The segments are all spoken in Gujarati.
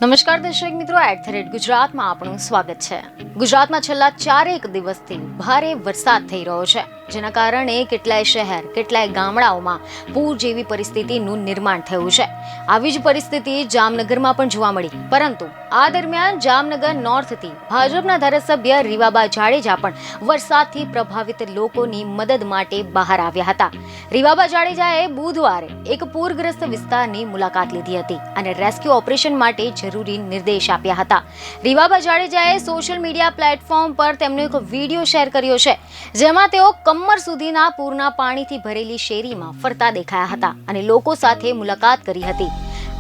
નમસ્કાર દર્શક મિત્રો, @ગુજરાતમાં આપનું સ્વાગત છે। ગુજરાતમાં છેલ્લા 4 દિવસથી ભારે વરસાદ થઈ રહ્યો છે, જેના કારણે કેટલાય શહેર, કેટલાય ગામડાઓમાં પૂર જેવી પરિસ્થિતિનું નિર્માણ થયું છે। આવી જ પરિસ્થિતિ જામનગરમાં પણ જોવા મળી, પરંતુ આ દરમિયાન જામનગર નોર્થથી ભાજપના ધારાસભ્ય રીવાબા જાડેજા પણ વરસાદથી પ્રભાવિત લોકોની મદદ માટે બહાર આવ્યા હતા। રીવાબા જાડેજાએ બુધવારે એક પૂરગ્રસ્ત વિસ્તારની મુલાકાત લીધી હતી અને રેસ્ક્યુ ઓપરેશન માટે જરૂરી નિર્દેશ આપ્યા હતા। રીવાબા જાડેજાએ સોશિયલ મીડિયા પ્લેટફોર્મ પર તેમનો એક વિડીયો શેર કર્યો છે, જેમાં તેઓ કમર સુધીના પૂરના પાણીથી ભરેલી શેરીમાં ફરતા દેખાયા હતા અને લોકો સાથે મુલાકાત કરી હતી।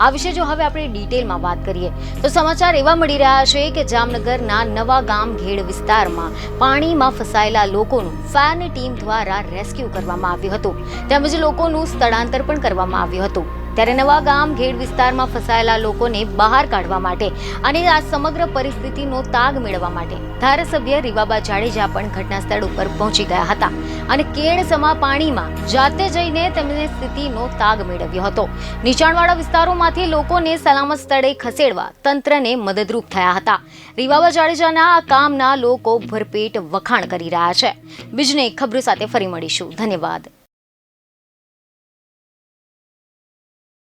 આ વિશે જો હવે આપણે ડિટેલમાં વાત કરીએ તો સમાચાર એવા મળી રહ્યા છે કે જામનગરના નવા ગામ ઘેડ વિસ્તારમાં પાણીમાં ફસાયેલા લોકોનું ફાયરની ટીમ દ્વારા રેસ્ક્યુ કરવામાં આવ્યું હતું, તેમજ લોકોનું સ્થળાંતર પણ કરવામાં આવ્યું હતું। ત્યારે નવા ગામ ઘેડ વિસ્તારમાં ફસાયેલા લોકોને બહાર કાઢવા માટે અને આ સમગ્ર પરિસ્થિતિનો તાગ મેળવવા માટે ધારાસભ્ય રીવાબા જાડેજા પણ ઘટના સ્થળ ઉપર પહોંચી ગયા હતા અને કેડસમા પાણીમાં જાતે જઈને તેમને સ્થિતિનો તાગ મેળવ્યો હતો। નીચાણવાળા વિસ્તારોમાંથી લોકોને સલામત સ્થળે ખસેડવા તંત્રને મદદરૂપ થયા હતા। રીવાબા જાડેજાના આ કામના લોકો ભરપેટ વખાણ કરી રહ્યા છે। બીજને ખબરો સાથે ફરી મળીશું। ધન્યવાદ।